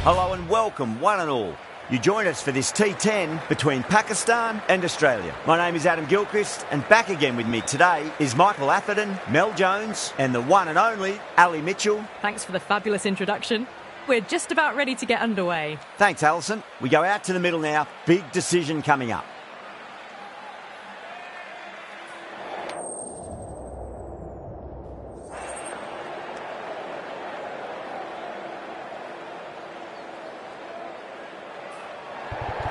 Hello and welcome, one and all. You join us for this T10 between Pakistan and Australia. My name is Adam Gilchrist, and back again with me today is Michael Atherton, Mel Jones, and the one and only Ali Mitchell. Thanks for the fabulous introduction. We're just about ready to get underway. Thanks, Alison. We go out to the middle now. Big decision coming up.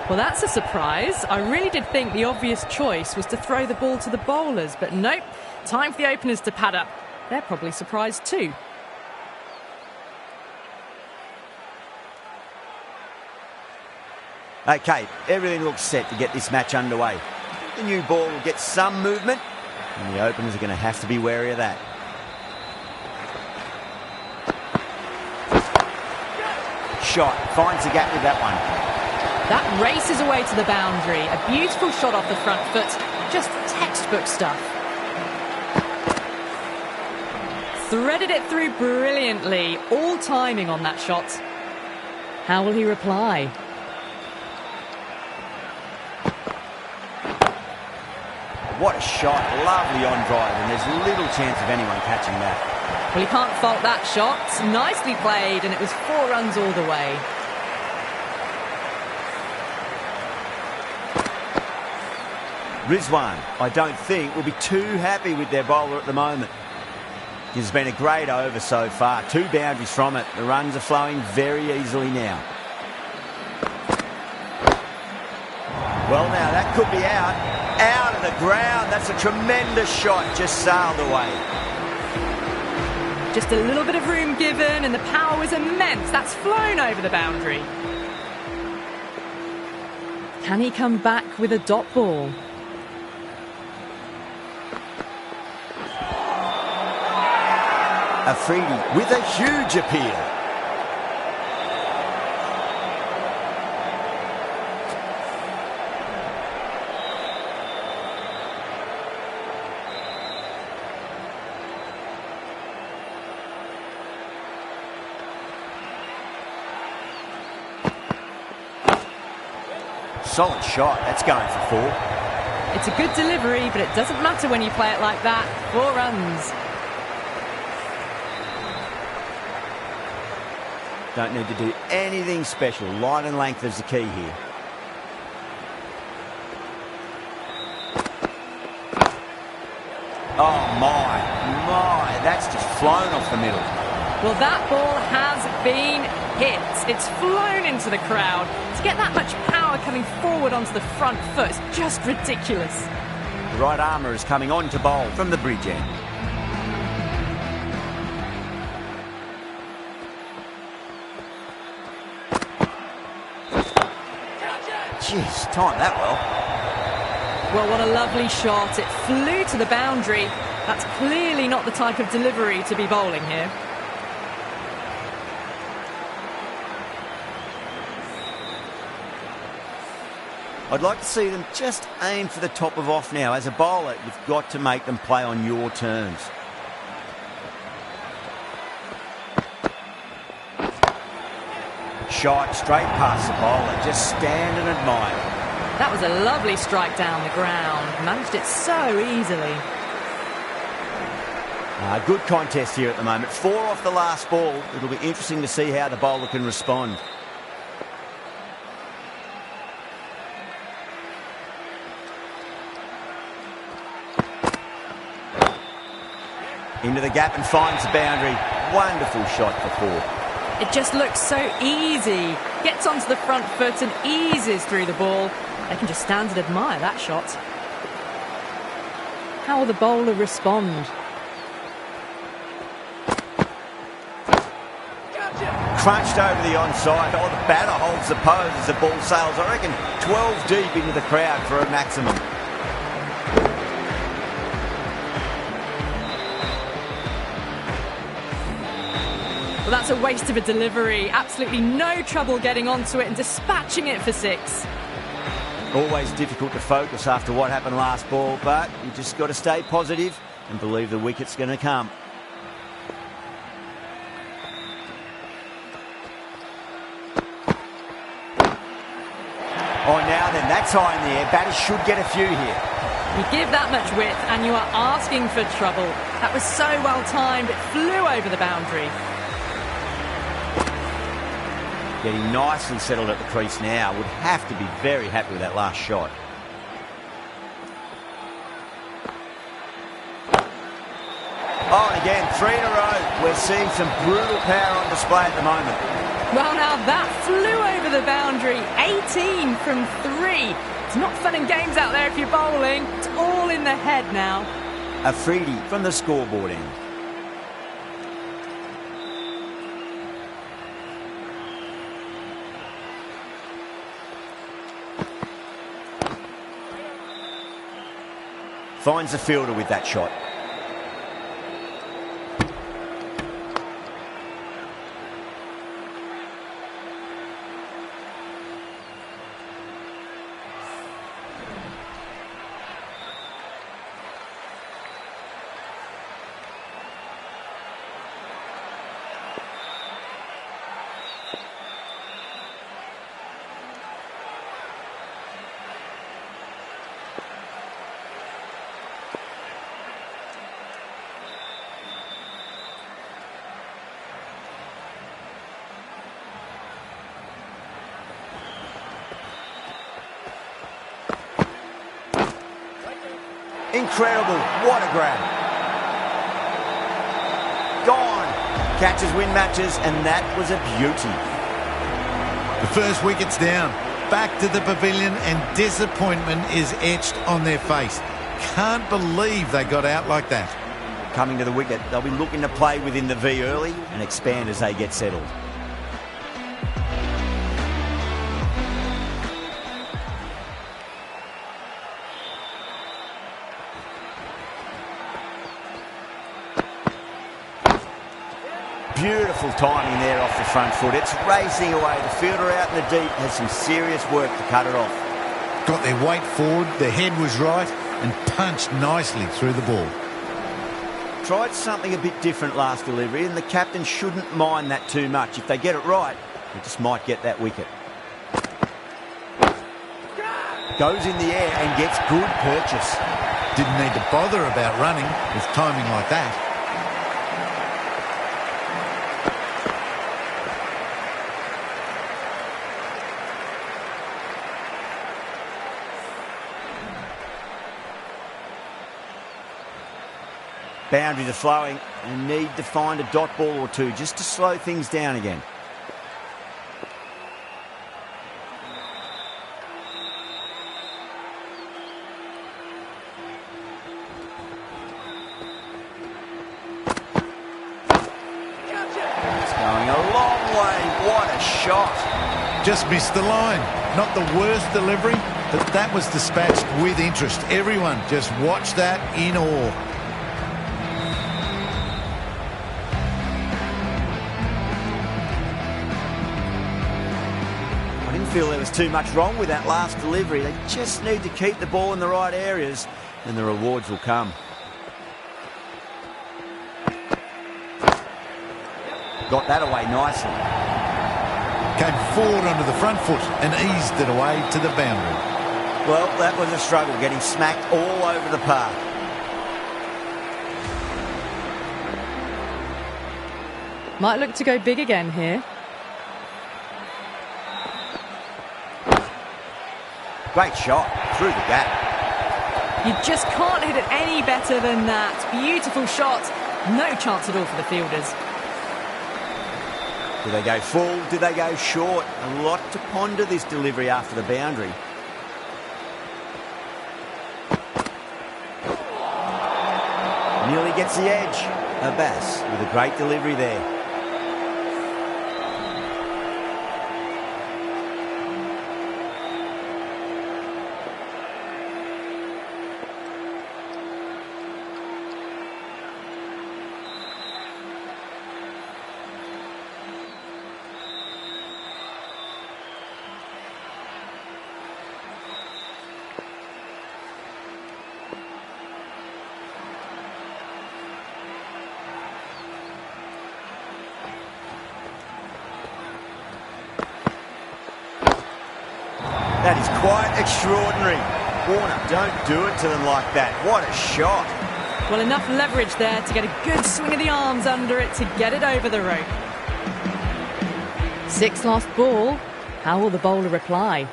Well, that's a surprise. I really did think the obvious choice was to throw the ball to the bowlers, but nope. Time for the openers to pad up. They're probably surprised too. OK, everything looks set to get this match underway. The new ball will get some movement, and the openers are going to have to be wary of that. Shot, finds the gap with that one. That races away to the boundary. A beautiful shot off the front foot. Just textbook stuff. Threaded it through brilliantly. All timing on that shot. How will he reply? What a shot. Lovely on drive, and there's little chance of anyone catching that. Well, he can't fault that shot. Nicely played, and it was 4 runs all the way. Rizwan, I don't think, will be too happy with their bowler at the moment. It's been a great over so far. 2 boundaries from it. The runs are flowing very easily now. Well, now, that could be out. Out of the ground. That's a tremendous shot. Just sailed away. Just a little bit of room given, and the power was immense. That's flown over the boundary. Can he come back with a dot ball? Afridi with a huge appeal. Solid shot. That's going for 4. It's a good delivery, but it doesn't matter when you play it like that. 4 runs. Don't need to do anything special. Line and length is the key here. Oh, my. That's just flown off the middle. Well, that ball has been hit. It's flown into the crowd. To get that much power coming forward onto the front foot is just ridiculous. The right armour is coming on to bowl from the bridge end. Jeez, timed that well. Well, what a lovely shot. It flew to the boundary. That's clearly not the type of delivery to be bowling here. I'd like to see them just aim for the top of off now. As a bowler, you've got to make them play on your terms. Shot straight past the bowler. Just stand and admire. That was a lovely strike down the ground. Managed it so easily. Good contest here at the moment. 4 off the last ball. It'll be interesting to see how the bowler can respond. Into the gap and finds the boundary. Wonderful shot for 4. It just looks so easy. Gets onto the front foot and eases through the ball. They can just stand and admire that shot. How will the bowler respond? Crunched over the onside. Oh, the batter holds the pose as the ball sails, I reckon, 12 deep into the crowd for a maximum. Well, that's a waste of a delivery. Absolutely no trouble getting onto it and dispatching it for 6. Always difficult to focus after what happened last ball, but you just got to stay positive and believe the wicket's going to come. Oh, now then, that's high in the air. Batters should get a few here. You give that much width and you are asking for trouble. That was so well timed, it flew over the boundary. Getting nicely settled at the crease now. Would have to be very happy with that last shot. Oh, and again, 3 in a row. We're seeing some brutal power on display at the moment. Well, now that flew over the boundary. 18 from 3. It's not fun and games out there if you're bowling. It's all in the head now. A freebie from the scoreboard end. Finds the fielder with that shot. Incredible. What a grab. Gone. Catches win matches, and that was a beauty. The first wicket's down. Back to the pavilion, and disappointment is etched on their face. Can't believe they got out like that. Coming to the wicket, they'll be looking to play within the V early and expand as they get settled. Beautiful timing there off the front foot. It's racing away. The fielder out in the deep has some serious work to cut it off. Got their weight forward, their head was right, and punched nicely through the ball. Tried something a bit different last delivery, and the captain shouldn't mind that too much. If they get it right, they just might get that wicket. Goes in the air and gets good purchase. Didn't need to bother about running with timing like that. Boundaries are flowing and need to find a dot ball or two just to slow things down again. It's going a long way. What a shot. Just missed the line. Not the worst delivery, but that was dispatched with interest. Everyone just watched that in awe. Feel there was too much wrong with that last delivery. They just need to keep the ball in the right areas and the rewards will come. Got that away nicely. Came forward onto the front foot and eased it away to the boundary. Well, that was a struggle, getting smacked all over the park. Might look to go big again here. Great shot through the gap. You just can't hit it any better than that. Beautiful shot. No chance at all for the fielders. Do they go full? Do they go short? A lot to ponder this delivery after the boundary. Nearly gets the edge. Abbas with a great delivery there. That is quite extraordinary. Warner, don't do it to them like that. What a shot. Well, enough leverage there to get a good swing of the arms under it to get it over the rope. 6 lost ball. How will the bowler reply?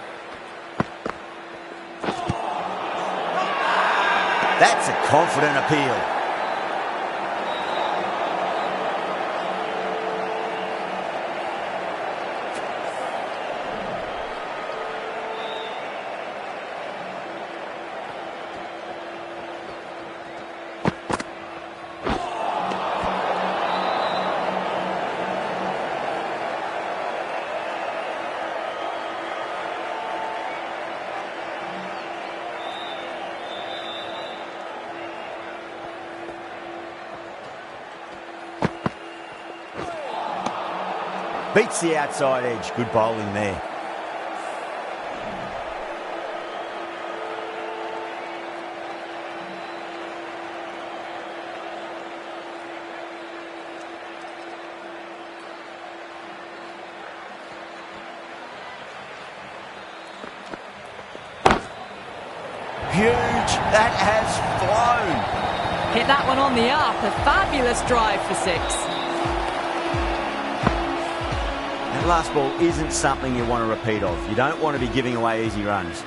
That's a confident appeal. Beats the outside edge. Good bowling there. Huge. That has flown. Hit that one on the up. A fabulous drive for 6. That last ball isn't something you want to repeat of. You don't want to be giving away easy runs.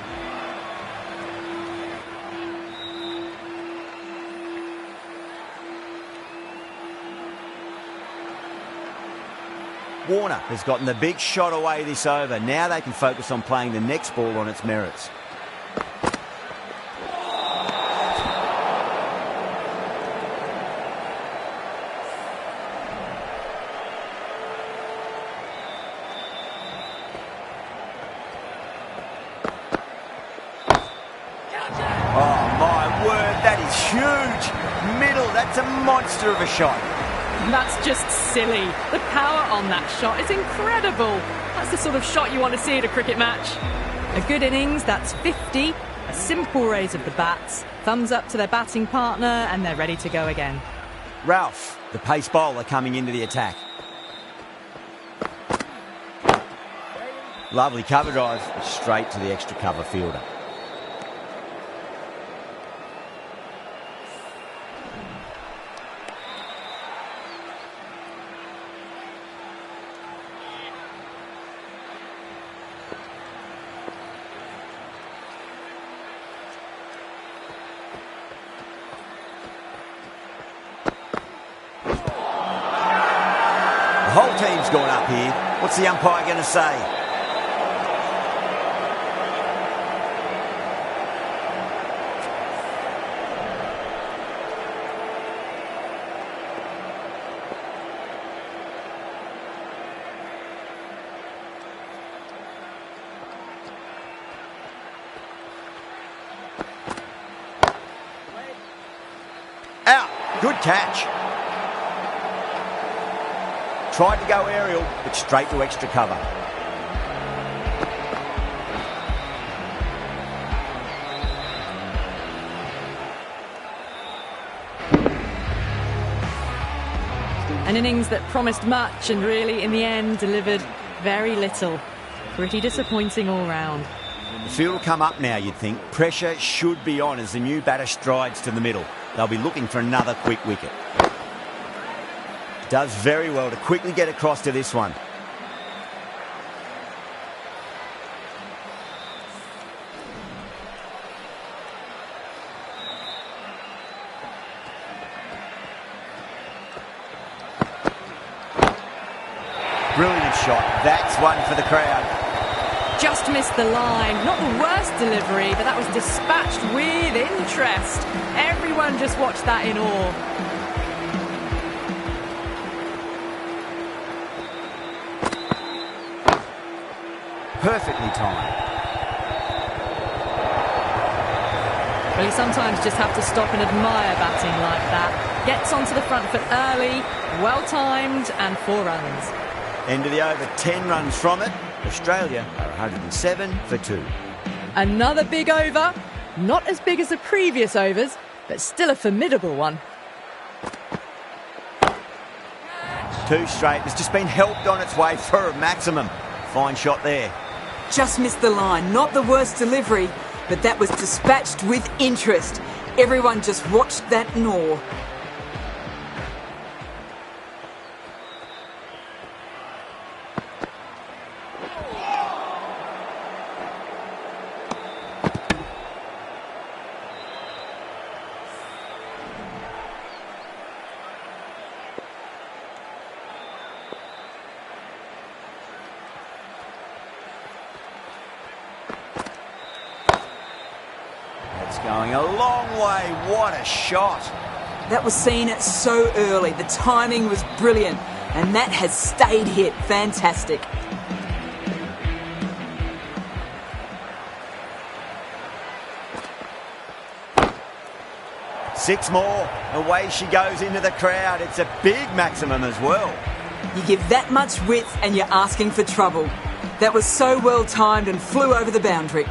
Warner has gotten the big shot away this over. Now they can focus on playing the next ball on its merits. Huge middle. That's a monster of a shot. That's just silly. The power on that shot is incredible. That's the sort of shot you want to see at a cricket match. A good innings, that's 50. A simple raise of the bats. Thumbs up to their batting partner and they're ready to go again. Ralph, the pace bowler, coming into the attack. Lovely cover drive, straight to the extra cover fielder. The whole team's gone up here. What's the umpire going to say? Out. Good catch. Tried to go aerial, but straight to extra cover. An innings that promised much and really, in the end, delivered very little. Pretty disappointing all round. The field will come up now, you'd think. Pressure should be on as the new batter strides to the middle. They'll be looking for another quick wicket. Does very well to quickly get across to this one. Brilliant shot. That's one for the crowd. Just missed the line. Not the worst delivery, but that was dispatched with interest. Everyone just watched that in awe. Perfectly timed. Well, you sometimes just have to stop and admire batting like that. Gets onto the front foot early, well-timed, and 4 runs. End of the over, 10 runs from it. Australia are 107 for 2. Another big over. Not as big as the previous overs, but still a formidable one. 2 straight. It's just been helped on its way for a maximum. Fine shot there. just missed the line. Not the worst delivery, but that was dispatched with interest. Everyone just watched that gnaw. Going a long way. What a shot. That was seen so early. The timing was brilliant, and that has stayed hit. Fantastic. Six more. Away she goes into the crowd. It's a big maximum as well. You give that much width and you're asking for trouble. That was so well timed and flew over the boundary.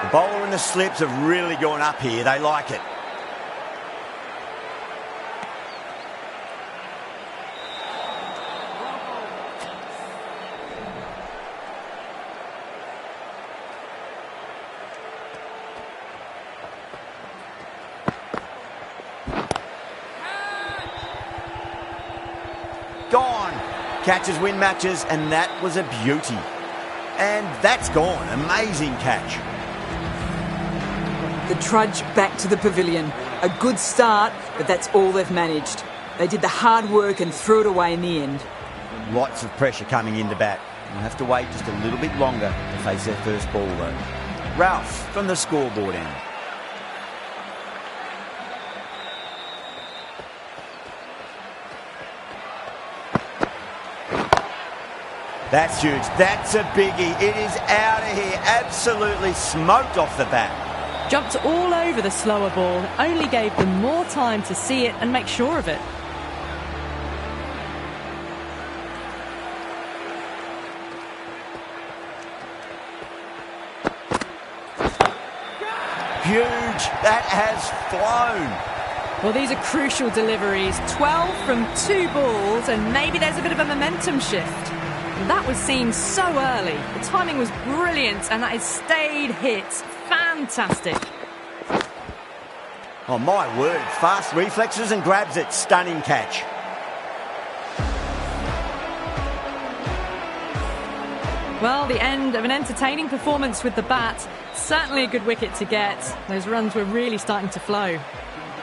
The bowler and the slips have really gone up here. They like it. Gone. Catches win matches, and that was a beauty. And that's gone. Amazing catch. The trudge back to the pavilion. A good start, but that's all they've managed. They did the hard work and threw it away in the end. Lots of pressure coming into bat. They'll have to wait just a little bit longer to face their first ball, though. Ralph from the scoreboard end. That's huge. That's a biggie. It is out of here. Absolutely smoked off the bat. Jumped all over the slower ball, only gave them more time to see it and make sure of it. Huge. That has flown. Well, these are crucial deliveries. 12 from 2 balls, and maybe there's a bit of a momentum shift. That was seen so early. The timing was brilliant, and that has stayed hit. Fantastic. Oh, my word. Fast reflexes and grabs it. Stunning catch. Well, the end of an entertaining performance with the bat. Certainly a good wicket to get. Those runs were really starting to flow.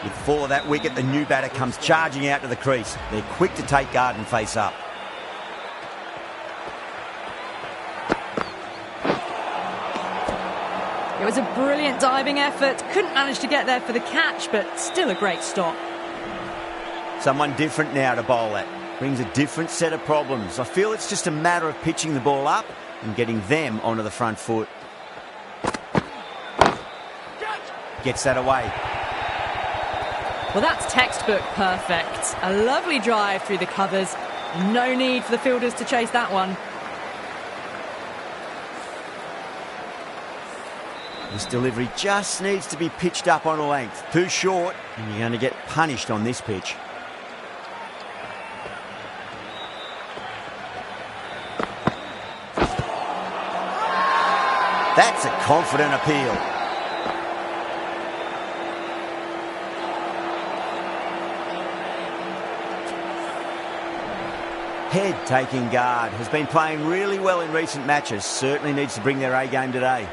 With 4 of that wicket, the new batter comes charging out to the crease. They're quick to take guard and face up. It was a brilliant diving effort. Couldn't manage to get there for the catch, but still a great stop. Someone different now to bowl at. Brings a different set of problems. I feel it's just a matter of pitching the ball up and getting them onto the front foot. Gets that away. Well, that's textbook perfect. A lovely drive through the covers. No need for the fielders to chase that one. This delivery just needs to be pitched up on a length. Too short, and you're going to get punished on this pitch. That's a confident appeal. Head taking guard. Has been playing really well in recent matches. Certainly needs to bring their A game today.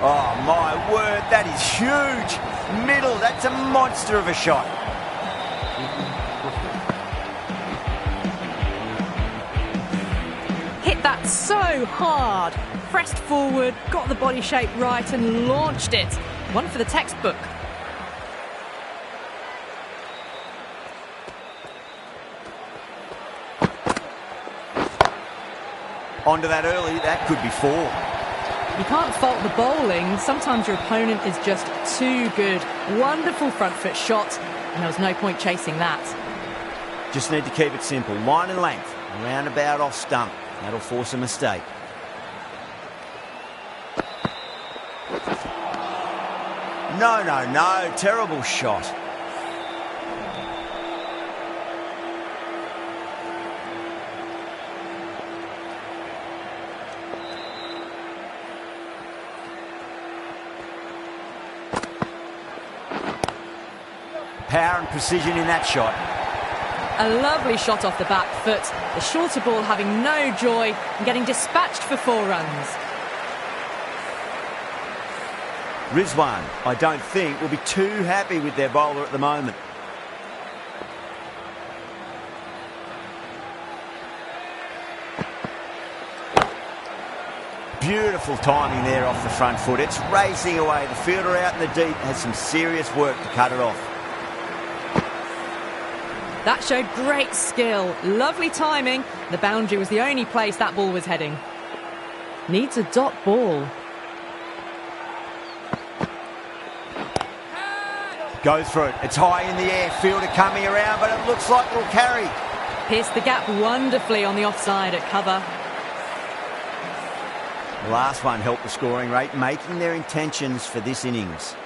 Oh, my word, that is huge. Middle, that's a monster of a shot. Hit that so hard. Pressed forward, got the body shape right and launched it. One for the textbook. Onto that early, that could be 4. You can't fault the bowling. Sometimes your opponent is just too good. Wonderful front foot shot, and there was no point chasing that. Just need to keep it simple. Line and length, roundabout off stump. That'll force a mistake. No, no, no. Terrible shot. Power and precision in that shot. A lovely shot off the back foot. The shorter ball having no joy and getting dispatched for 4 runs. Rizwan, I don't think, will be too happy with their bowler at the moment. Beautiful timing there off the front foot. It's racing away. The fielder out in the deep has some serious work to cut it off. That showed great skill. Lovely timing. The boundary was the only place that ball was heading. Needs a dot ball. Go through it. It's high in the air. Fielder coming around, but it looks like it'll carry. Pierced the gap wonderfully on the offside at cover. The last one helped the scoring rate, making their intentions for this innings.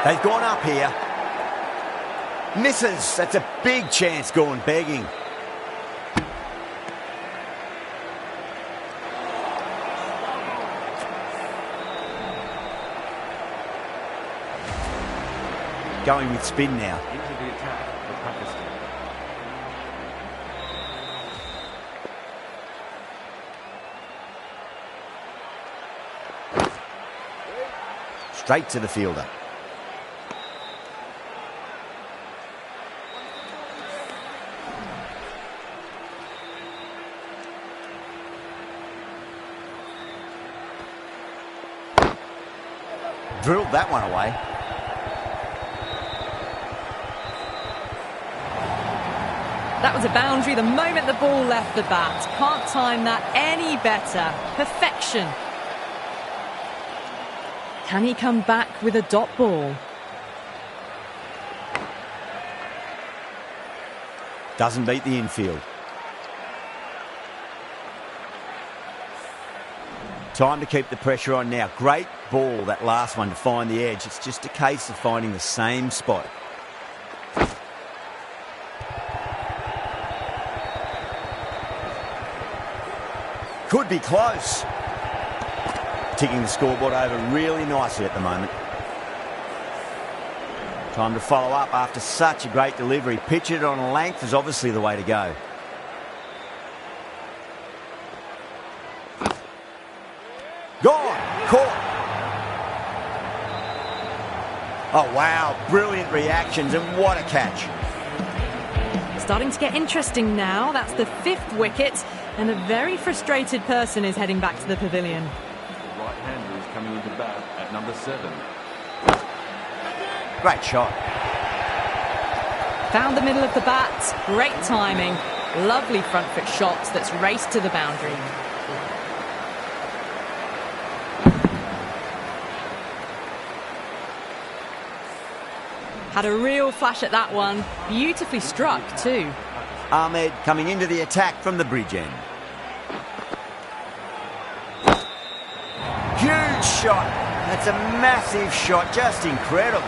They've gone up here. Misses. That's a big chance gone begging. Going with spin now. Into the attack for Pakistan. Straight to the fielder. Drilled that one away. That was a boundary the moment the ball left the bat. Can't time that any better. Perfection. Can he come back with a dot ball? Doesn't beat the infield. Time to keep the pressure on now. Great ball, that last one, to find the edge. It's just a case of finding the same spot. Could be close. Ticking the scoreboard over really nicely at the moment. Time to follow up after such a great delivery. Pitch it on a length is obviously the way to go. Gone! Caught! Oh, wow. Brilliant reactions, and what a catch. Starting to get interesting now. That's the 5th wicket, and a very frustrated person is heading back to the pavilion. The right-hander is coming into bat at number 7. Great shot. Found the middle of the bat. Great timing. Lovely front foot shots that's raced to the boundary. Had a real flash at that one. Beautifully struck too. Ahmed coming into the attack from the bridge end. Huge shot. That's a massive shot. Just incredible.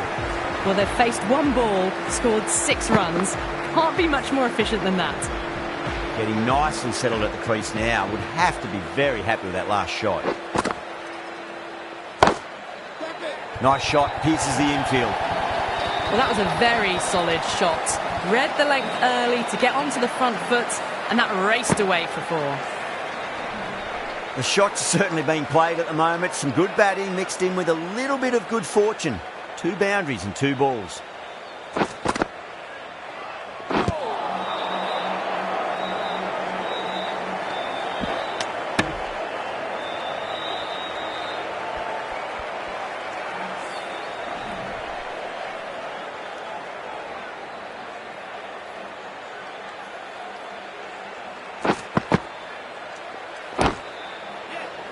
Well, they've faced one ball, scored 6 runs. Can't be much more efficient than that. Getting nicely settled at the crease now. Would have to be very happy with that last shot. Nice shot. Pierces the infield. Well, that was a very solid shot. Read the length early to get onto the front foot, and that raced away for 4. The shot's certainly being played at the moment. Some good batting mixed in with a little bit of good fortune. 2 boundaries and 2 balls.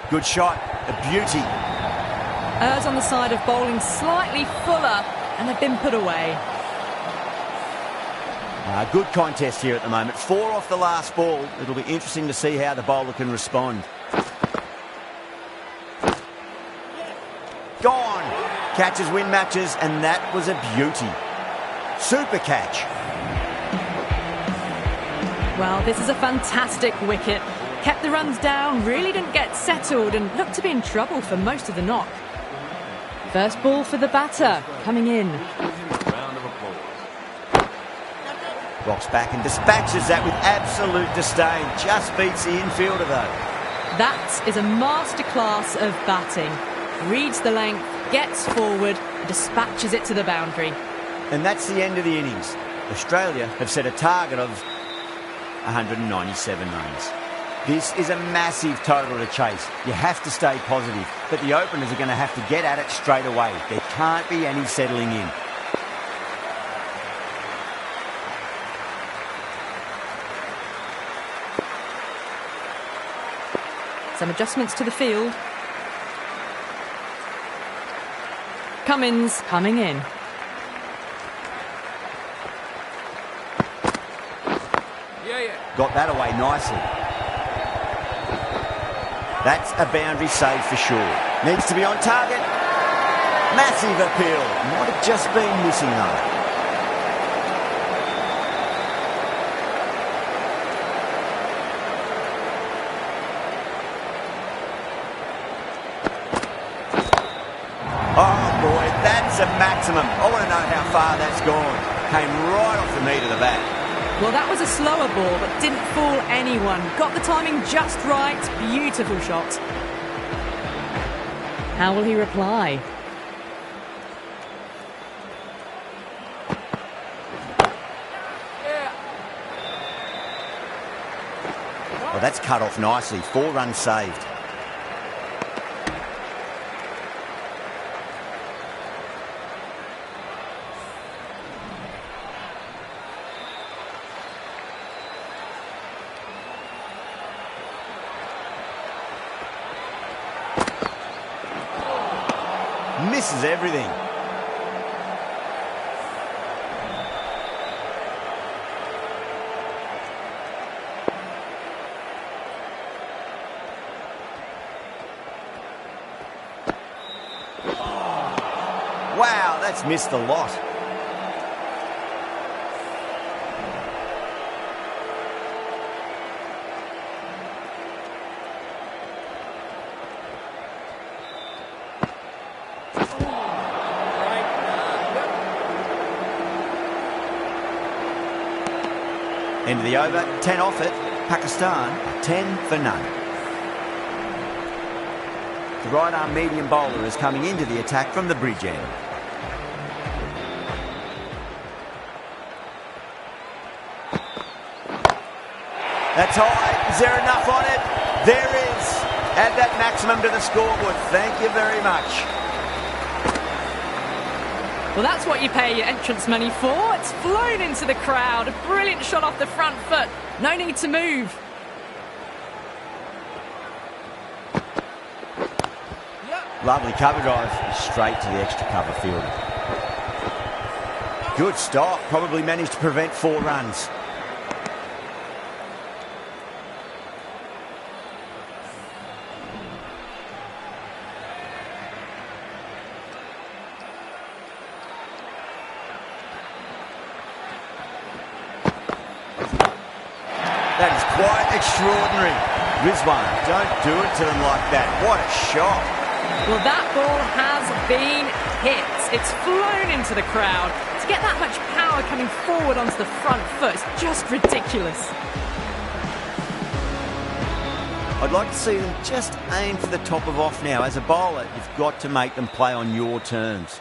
Good shot, a beauty. Errs on the side of bowling slightly fuller, and they've been put away. Good contest here at the moment. 4 off the last ball. It'll be interesting to see how the bowler can respond. Gone. Catches win matches, and that was a beauty. Super catch. Well, this is a fantastic wicket. Kept the runs down, really didn't get settled, and looked to be in trouble for most of the knock. First ball for the batter, coming in. Round of applause. Rocks back and dispatches that with absolute disdain. Just beats the infielder, though. That is a masterclass of batting. Reads the length, gets forward, and dispatches it to the boundary. And that's the end of the innings. Australia have set a target of 197 runs. This is a massive total to chase. You have to stay positive, but the openers are going to have to get at it straight away. There can't be any settling in. Some adjustments to the field. Cummins coming in. Got that away nicely. That's a boundary save for sure. Needs to be on target. Massive appeal. Might have just been missing though. Oh boy, that's a maximum. I want to know how far that's gone. Came right off the meat of the bat. Well, that was a slower ball, but didn't fool anyone. Got the timing just right. Beautiful shot. How will he reply? Well, that's cut off nicely. 4 runs saved. Misses everything. Wow, that's missed a lot. End of the over, 10 off it. Pakistan, 10 for none. The right arm medium bowler is coming into the attack from the bridge end. That's high. Is there enough on it? There is. Add that maximum to the scoreboard. Thank you very much. Well, that's what you pay your entrance money for. It's flown into the crowd. A brilliant shot off the front foot. No need to move. Lovely cover drive. Straight to the extra cover field. Good stop. Probably managed to prevent 4 runs. That is quite extraordinary. Rizwan, don't do it to them like that. What a shot. Well, that ball has been hit. It's flown into the crowd. To get that much power coming forward onto the front foot is just ridiculous. I'd like to see them just aim for the top of off now. As a bowler, you've got to make them play on your terms.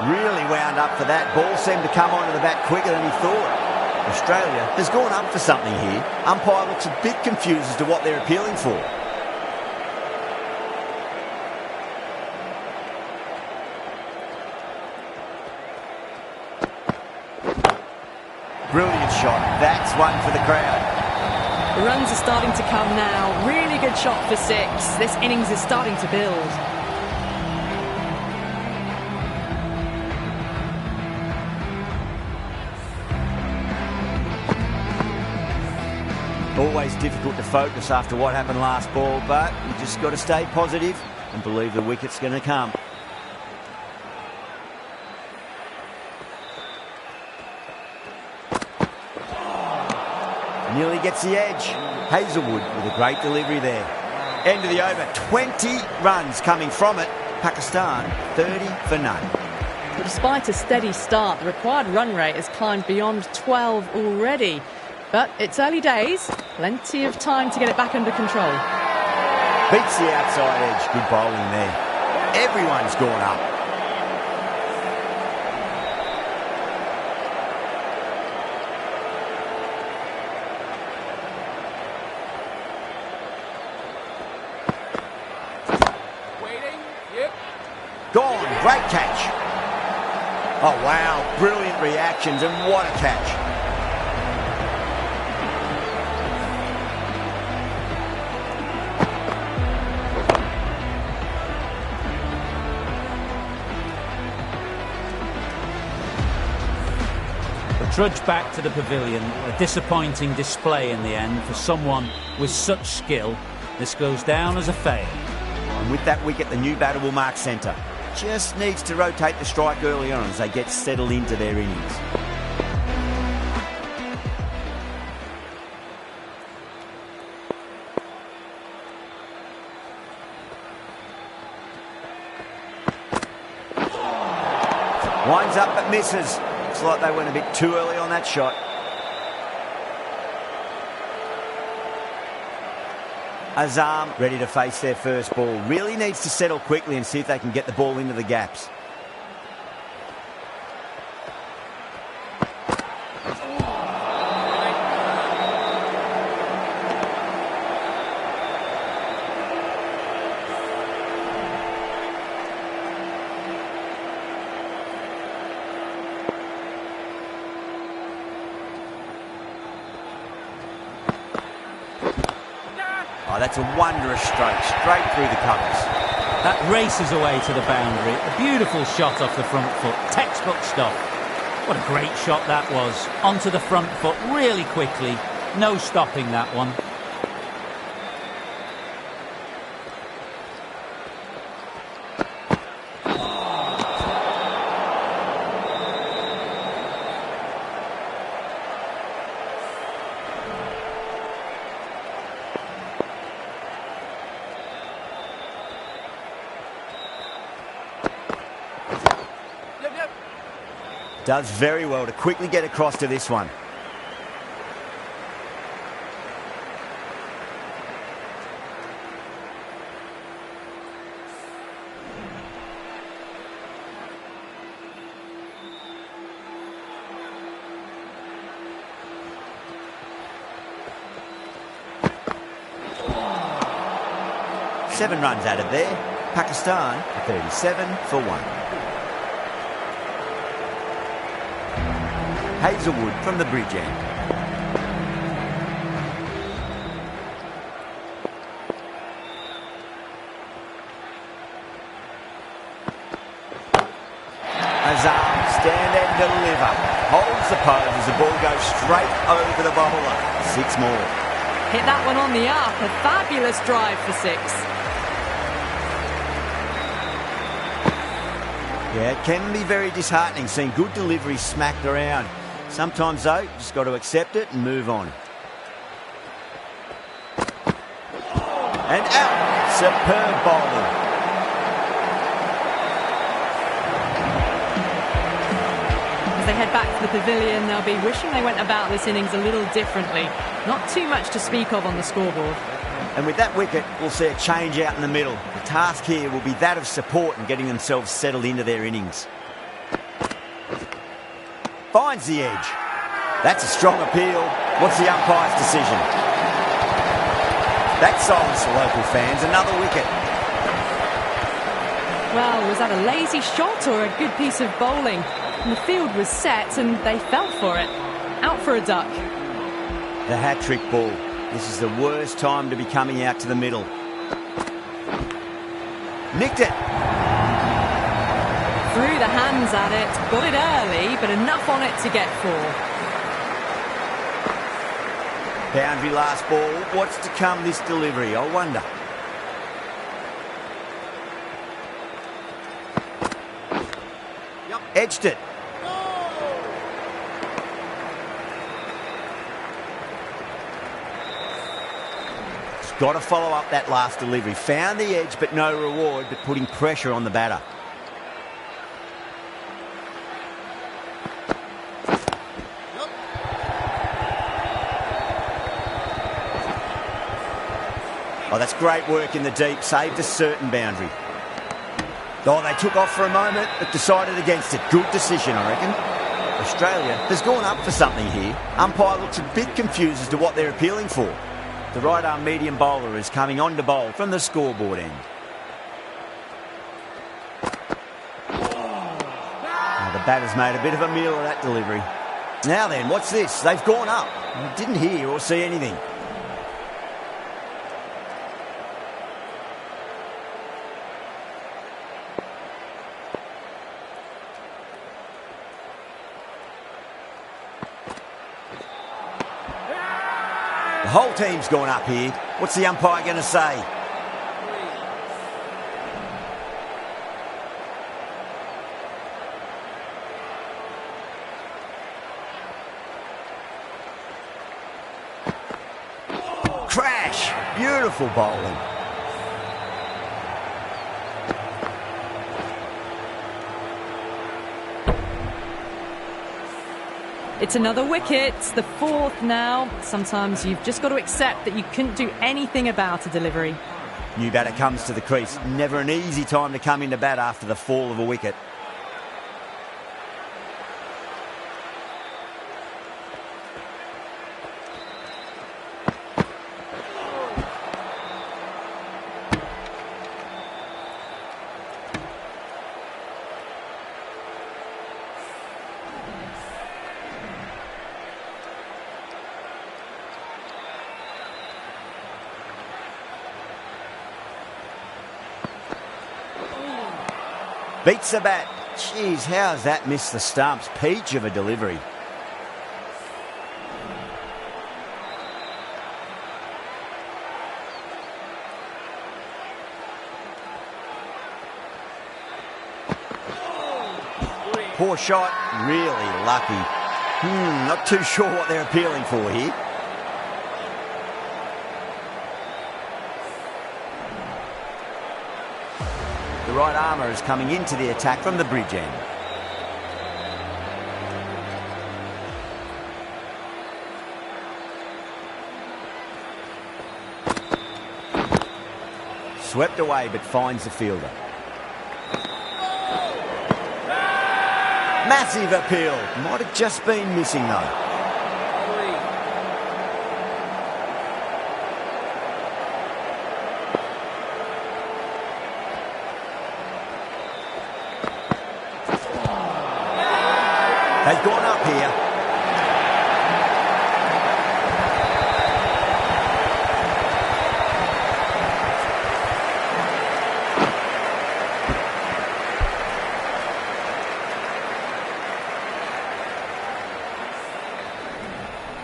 Really wound up for that. Ball seemed to come onto the bat quicker than he thought. Australia has gone up for something here. Umpire looks a bit confused as to what they're appealing for. Brilliant shot. That's one for the crowd. The runs are starting to come now. Really good shot for 6. This innings is starting to build. Always difficult to focus after what happened last ball, but you just got to stay positive and believe the wicket's going to come. Nearly gets the edge. Hazelwood with a great delivery there. End of the over. 20 runs coming from it. Pakistan 30 for none. But despite a steady start, the required run rate has climbed beyond 12 already. But it's early days, plenty of time to get it back under control. Beats the outside edge. Good bowling there. Everyone's gone up. Gone. Great catch. Oh, wow. Brilliant reactions and what a catch. Trudge back to the pavilion. A disappointing display in the end for someone with such skill. This goes down as a fail. And with that wicket, the new batter will mark centre. Just needs to rotate the strike early on as they get settled into their innings. Winds up but misses. Looks like they went a bit too early on that shot. Azam ready to face their first ball. Really needs to settle quickly and see if they can get the ball into the gaps. Oh, that's a wondrous stroke, straight through the covers. That races away to the boundary. A beautiful shot off the front foot. Textbook stuff. What a great shot that was. Onto the front foot really quickly. No stopping that one. Does very well to quickly get across to this one. Seven runs added there. Pakistan 37 for 1. Hazelwood from the bridge end. Azam, stand and deliver. Holds the pose as the ball goes straight over the bowler. 6 more. Hit that one on the up. A fabulous drive for 6. Yeah, it can be very disheartening seeing good delivery smacked around. Sometimes, though, you just got to accept it and move on. And out. Superb bowling. As they head back to the pavilion, they'll be wishing they went about this innings a little differently. Not too much to speak of on the scoreboard. And with that wicket, we'll see a change out in the middle. The task here will be that of support and getting themselves settled into their innings. Finds the edge. That's a strong appeal. What's the umpire's decision? That silenced the local fans. Another wicket. Well, was that a lazy shot or a good piece of bowling? And the field was set and they fell for it. Out for a duck. The hat-trick ball. This is the worst time to be coming out to the middle. Nicked it. Threw the hands at it, got it early, but enough on it to get 4. Boundary last ball. What's to come this delivery, I wonder. Edged it. He's got to follow up that last delivery. Found the edge, but no reward, but putting pressure on the batter. Oh, that's great work in the deep. Saved a certain boundary. Oh, they took off for a moment, but decided against it. Good decision, I reckon. Australia has gone up for something here. Umpire looks a bit confused as to what they're appealing for. The right-arm medium bowler is coming on to bowl from the scoreboard end. Oh, the batter's made a bit of a meal of that delivery. Now then, what's this? They've gone up. I didn't hear or see anything. The whole team's gone up here. What's the umpire going to say? Crash! Beautiful bowling. It's another wicket, the fourth now. Sometimes you've just got to accept that you couldn't do anything about a delivery. New batter comes to the crease. Never an easy time to come into bat after the fall of a wicket. Beats the bat. Jeez, how's that missed the stumps? Peach of a delivery. Poor shot, really lucky. Not too sure what they're appealing for here. The right armour is coming into the attack from the bridge end. Swept away but finds the fielder. Massive appeal. Might have just been missing though. They've gone up here.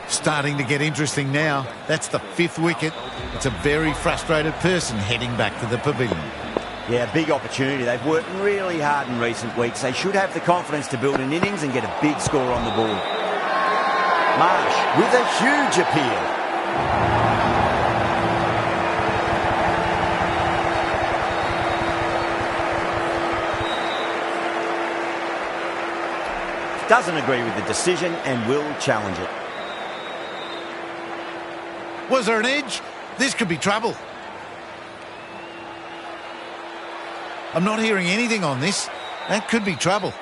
Starting to get interesting now. That's the fifth wicket. It's a very frustrated person heading back to the pavilion. Yeah, big opportunity. They've worked really hard in recent weeks. They should have the confidence to build an innings and get a big score on the board. Marsh with a huge appeal. Doesn't agree with the decision and will challenge it. Was there an edge? This could be trouble. I'm not hearing anything on this. That could be trouble.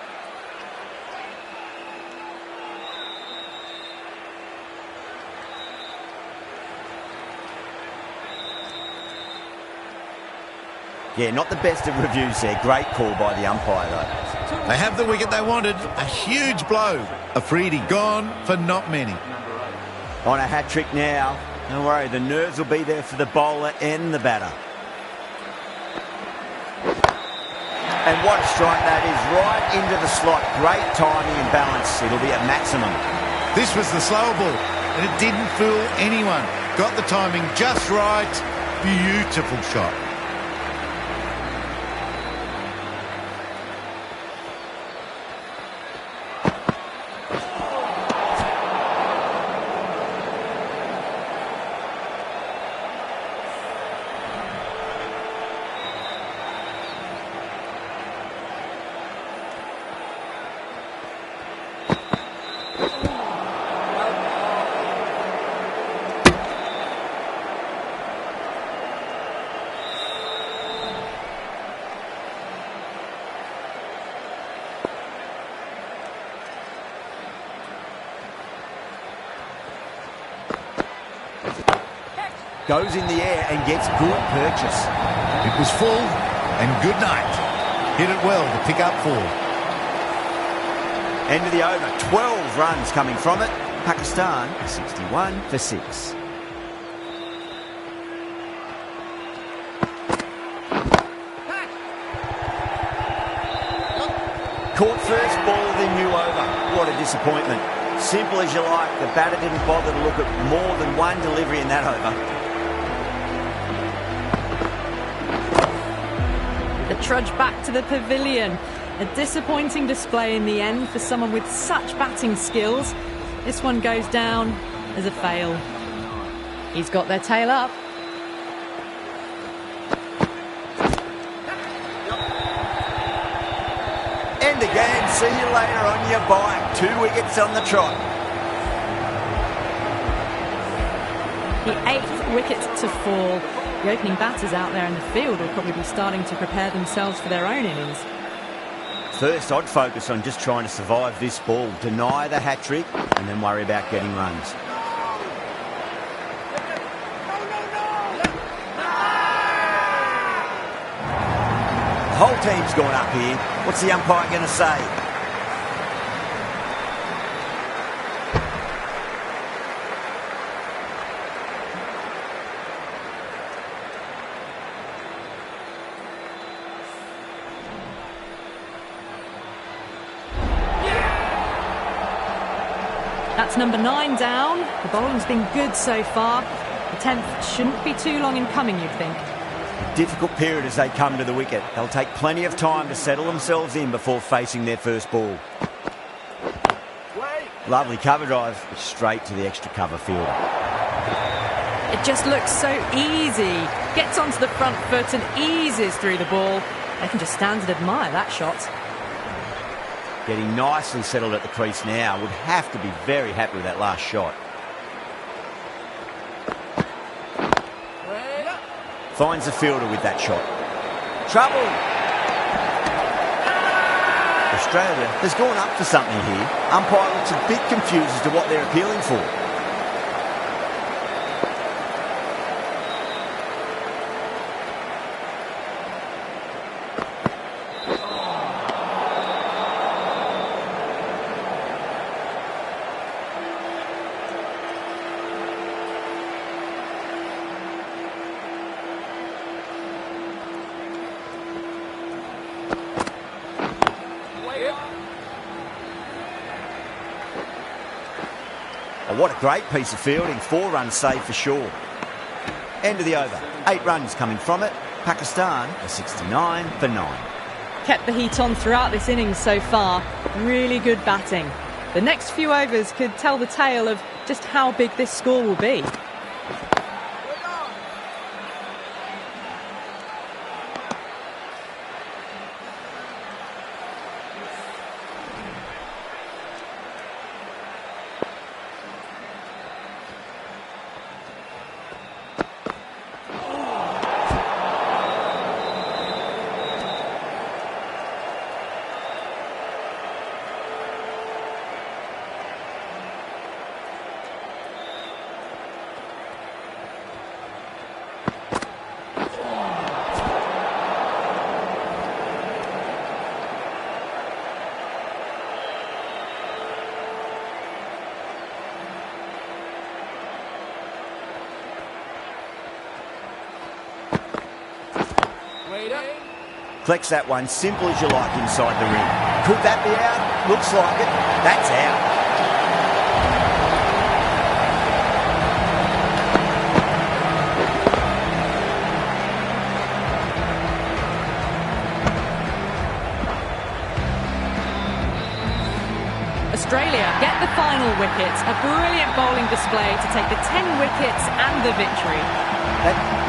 Yeah, not the best of reviews there. Great call by the umpire, though. They have the wicket they wanted. A huge blow. Afridi gone for not many. On a hat-trick now. Don't worry, the nerves will be there for the bowler and the batter. And what a strike that is, right into the slot. Great timing and balance. It'll be at maximum. This was the slower ball. and it didn't fool anyone. Got the timing just right. Beautiful shot. Goes in the air and gets good purchase. It was full and good night. Hit it well to pick up 4. End of the over, 12 runs coming from it. Pakistan 61 for 6. Caught first ball of the new over. What a disappointment. Simple as you like, the batter didn't bother to look at more than one delivery in that over. The trudge back to the pavilion. A disappointing display in the end for someone with such batting skills. This one goes down as a fail. He's got their tail up. End again. See you later on your bike. 2 wickets on the trot. The 8th wicket to fall. The opening batters out there in the field will probably be starting to prepare themselves for their own innings. First, I'd focus on just trying to survive this ball, deny the hat-trick, and then worry about getting runs. The whole team's gone up here. What's the umpire going to say? That's number 9 down. The bowling's been good so far. The 10th shouldn't be too long in coming, you'd think. Difficult period as they come to the wicket. They'll take plenty of time to settle themselves in before facing their first ball. Lovely cover drive, but straight to the extra cover fielder. It just looks so easy. Gets onto the front foot and eases through the ball. They can just stand and admire that shot. Getting nicely settled at the crease now. Would have to be very happy with that last shot. Finds the fielder with that shot. Trouble! Australia has gone up for something here. Umpire looks a bit confused as to what they're appealing for. Oh, what a great piece of fielding. 4 runs saved for sure. End of the over. 8 runs coming from it. Pakistan are 69 for 9. Kept the heat on throughout this innings so far. Really good batting. The next few overs could tell the tale of just how big this score will be. Collects that one simple as you like inside the ring. Could that be out? Looks like it. That's out. get the final wicket. A brilliant bowling display to take the 10 wickets and the victory. That